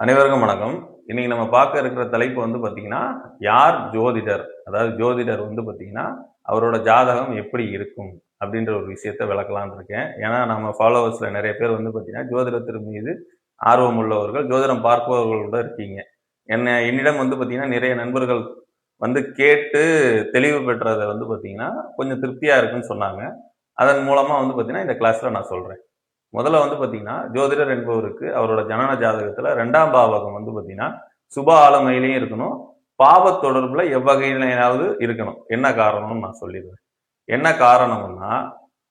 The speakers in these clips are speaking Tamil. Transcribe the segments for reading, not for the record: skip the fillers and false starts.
அனைவருக்கும் வணக்கம். இன்னைக்கு நம்ம பார்க்க இருக்கிற தலைப்பு வந்து பார்த்தீங்கன்னா, யார் ஜோதிடர்? அதாவது ஜோதிடர் வந்து பார்த்தீங்கன்னா, அவரோட ஜாதகம் எப்படி இருக்கும்? அப்படின்ற ஒரு விஷயத்த விளக்கலாம்னு இருக்கேன். ஏன்னா, நம்ம ஃபாலோவர்ஸ்ல நெறைய பேர் வந்து பார்த்தீங்கன்னா, ஜோதிடத்தின் மீது ஆர்வம் உள்ளவர்கள், ஜோதிடம் பார்ப்பவர்கள் கூட இருக்கீங்க. என்னிடம் வந்து பார்த்தீங்கன்னா, நிறைய நண்பர்கள் வந்து கேட்டு தெளிவு பெற்றத வந்து பார்த்தீங்கன்னா, கொஞ்சம் திருப்தியா இருக்குன்னு சொன்னாங்க. அதன் மூலமா வந்து பார்த்தீங்கன்னா, இந்த கிளாஸ்ல நான் சொல்றேன். முதல்ல வந்து பார்த்தீங்கன்னா, ஜோதிடர் என்பவருக்கு அவரோட ஜனன ஜாதகத்துல 2ஆம் பாவகம் வந்து பார்த்தீங்கன்னா, சுப ஆளுமையிலயும் இருக்கணும். பாவத் தொடர்புல எவ்வகையிலயாவது இருக்கணும். என்ன காரணம்னு நான் சொல்லிடுறேன். என்ன காரணம்னா,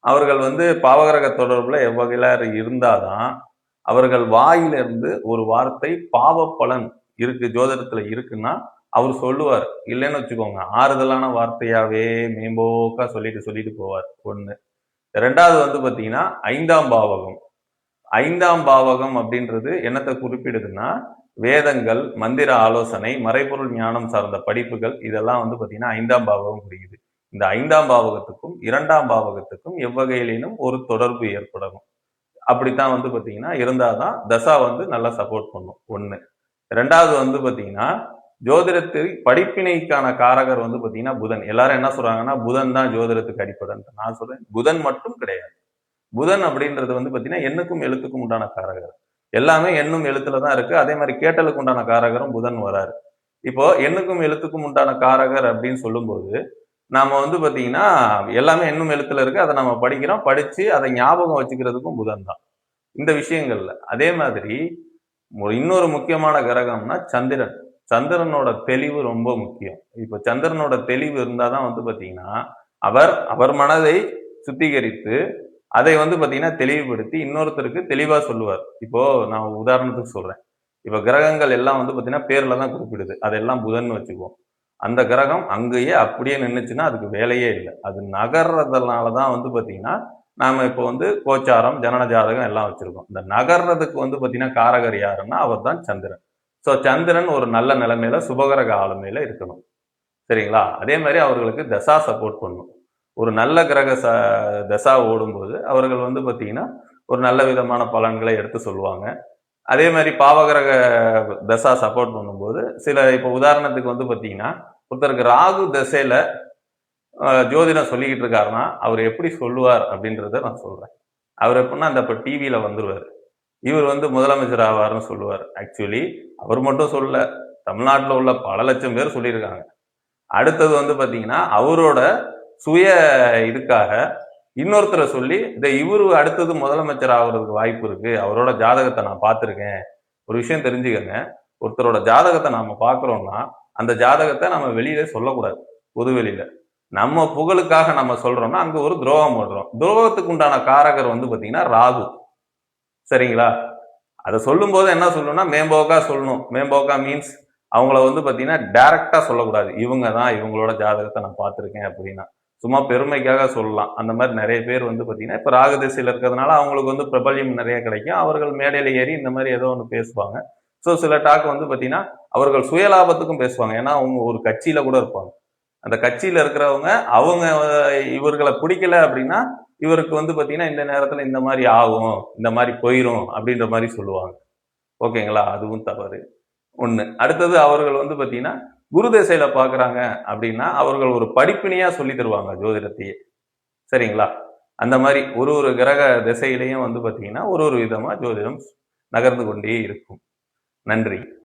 அவர்கள் வந்து பாவகிரக தொடர்புல எவ்வகையில இருந்தாதான், அவர்கள் வாயிலிருந்து ஒரு வார்த்தை பாவ பலன் இருக்கு, ஜோதிடத்துல இருக்குன்னா, அவர் சொல்லுவார். இல்லைன்னு வச்சுக்கோங்க, ஆறுதலான வார்த்தையாவே மேம்போக்கா சொல்லிட்டு சொல்லிட்டு போவார். 1. 2வது வந்து பார்த்தீங்கன்னா, 5ஆம் பாவகம். 5ஆம் பாவகம் அப்படின்றது என்னத்தை குறிப்பிடுதுன்னா, வேதங்கள், மந்திர ஆலோசனை, மறைபொருள் ஞானம் சார்ந்த படிப்புகள் இதெல்லாம் வந்து பார்த்தீங்கன்னா 5ஆம் பாவகம் குறிக்குது. இந்த 5ஆம் பாவகத்துக்கும் 2ஆம் பாவகத்துக்கும் எவ்வகையிலும் ஒரு தொடர்பு ஏற்படணும். அப்படித்தான் வந்து பார்த்தீங்கன்னா இருந்தாதான் தசா வந்து நல்லா சப்போர்ட் பண்ணும். 1. 2வது வந்து பார்த்தீங்கன்னா, ஜோதிடத்தில் படிப்பினைக்கான காரகர் வந்து பார்த்தீங்கன்னா புதன். எல்லாரும் என்ன சொல்றாங்கன்னா, புதன் தான் ஜோதிடத்துக்கு அடிப்படைன்ட்டு. நான் சொல்றேன், புதன் மட்டும் கிடையாது. புதன் அப்படின்றது வந்து பார்த்தீங்கன்னா, எண்ணுக்கும் எழுத்துக்கும் உண்டான காரகர். எல்லாமே எண்ணும் எழுத்துல தான் இருக்கு. அதே மாரி கேட்டலுக்கு உண்டான காரகரும் புதன் வராரு. இப்போ எண்ணுக்கும் எழுத்துக்கும் உண்டான காரகர் அப்படின்னு சொல்லும்போது, நாம வந்து பார்த்தீங்கன்னா, எல்லாமே எண்ணும் எழுத்துல இருக்கு. அத நம்ம படிக்கிறோம். படிச்சு அத ஞாபகம் வச்சுக்கிறதுக்கும் புதன் தான். இந்த விஷயங்கள்ல. அதே மாதிரி இன்னொரு முக்கியமான கிரகம்னா சந்திரன். சந்திரனோட தெளிவு ரொம்ப முக்கியம். இப்போ சந்திரனோட தெளிவு இருந்தா தான் வந்து பார்த்தீங்கன்னா, அவர் மனதை சுத்திகரித்து அதை வந்து பார்த்தீங்கன்னா தெளிவுபடுத்தி இன்னொருத்தருக்கு தெளிவா சொல்லுவார். இப்போ நான் உதாரணத்துக்கு சொல்றேன். இப்ப கிரகங்கள் எல்லாம் வந்து பார்த்தீங்கன்னா பேர்ல தான் குறிப்பிடுது. அதெல்லாம் புதன்னு வச்சுக்குவோம். அந்த கிரகம் அங்கேயே அப்படியே நின்னுச்சுன்னா அதுக்கு வேலையே இல்ல. அது நகர்றதுனால தான் வந்து பார்த்தீங்கன்னா, நாம இப்போ வந்து கோச்சாரம், ஜனன ஜாதகம் எல்லாம் வச்சிருக்கோம். இந்த நகர்றதுக்கு வந்து பார்த்தீங்கன்னா காரகர் யாருன்னா அவர் தான் சந்திரன். ஸோ சந்திரன் ஒரு நல்ல நிலைமையில சுபகிரக ஆளுமையில இருக்கணும். சரிங்களா? அதே மாரி அவர்களுக்கு தசா சப்போர்ட் பண்ணும். ஒரு நல்ல கிரக தசா ஓடும்போது அவர்கள் வந்து பார்த்தீங்கன்னா, ஒரு நல்ல விதமான பலன்களை எடுத்து சொல்லுவாங்க. அதே மாரி பாவகிரக தசா சப்போர்ட் பண்ணும்போது, சில இப்போ உதாரணத்துக்கு வந்து பார்த்தீங்கன்னா, ஒருத்தருக்கு ராகு தசையில ஜோதிடம் சொல்லிக்கிட்டு இருக்காருன்னா, அவர் எப்படி சொல்லுவார் அப்படின்றத நான் சொல்றேன். அவர் எப்படின்னா, இந்த இப்ப டிவியில வந்துருவாரு. இவர் வந்து முதலமைச்சர் ஆவார்ன்னு சொல்லுவார். ஆக்சுவலி அவர் மட்டும் சொல்லல. தமிழ்நாட்டுல உள்ள பல லட்சம் பேர் சொல்லியிருக்காங்க. அடுத்தது வந்து பார்த்தீங்கன்னா, அவரோட சுய இதுக்காக இன்னொருத்தரை சொல்லி, இவரு அடுத்தது முதலமைச்சர் ஆகுறதுக்கு வாய்ப்பு இருக்கு. அவரோட ஜாதகத்தை நான் பார்த்துருக்கேன். ஒரு விஷயம் தெரிஞ்சுக்கங்க. ஒருத்தரோட ஜாதகத்தை நாம பார்க்குறோம்னா, அந்த ஜாதகத்தை நம்ம வெளியில சொல்லக்கூடாது. பொது வெளியில. நம்ம புகழுக்காக நம்ம சொல்றோம்னா, அங்க ஒரு துரோகம் பண்றோம். துரோகத்துக்கு உண்டான காரகர் வந்து பார்த்தீங்கன்னா, ராகு. சரிங்களா? அத சொல்லும்போது என்ன சொல்லணும்னா, மேம்போக்கா சொல்லணும். மேம்போக்கா மீன்ஸ் அவங்கள வந்து பார்த்தீங்கன்னா, டைரக்ட்டா சொல்லக்கூடாது. இவங்க தான் இவங்களோட ஜாதகத்தை நான் பார்த்துருக்கேன் அப்படின்னா. சும்மா பெருமைக்காக சொல்லலாம். அந்த மாரி நெறைய பேர் வந்து பார்த்தீங்கன்னா, இப்ப ராகு திசையில இருக்கிறதுனால அவங்களுக்கு வந்து பிரபல்யம் நெறைய கிடைக்கும். அவர்கள் மேடையில ஏறி இந்த மாரி ஏதோ ஒண்ணு பேசுவாங்க. ஸோ சில டாக் வந்து பார்த்தீங்கன்னா, அவர்கள் சுயலாபத்துக்கும் பேசுவாங்க. ஏன்னா, அவங்க ஒரு கட்சியில கூட இருப்பாங்க. அந்த கட்சியில இருக்கிறவங்க, அவங்க இவர்கள பிடிக்கல அப்படின்னா, இவருக்கு வந்து பார்த்தீங்கன்னா, இந்த நேரத்துல இந்த மாரி ஆகும், இந்த மாரி போயிரும் அப்படின்ற மாரி சொல்லுவாங்க. ஓகேங்களா? அதுவும் தவறு. 1. அடுத்தது அவர்கள் வந்து பார்த்தீங்கன்னா, குரு திசையில பார்க்குறாங்க அப்படின்னா, அவர்கள் ஒரு படிப்பினையா சொல்லி தருவாங்க ஜோதிடத்தையே. சரிங்களா? அந்த மாரி ஒரு ஒரு கிரக திசையிலயும் வந்து பார்த்தீங்கன்னா, ஒரு ஒரு விதமா ஜோதிடம் நகர்ந்து கொண்டே இருக்கும். நன்றி.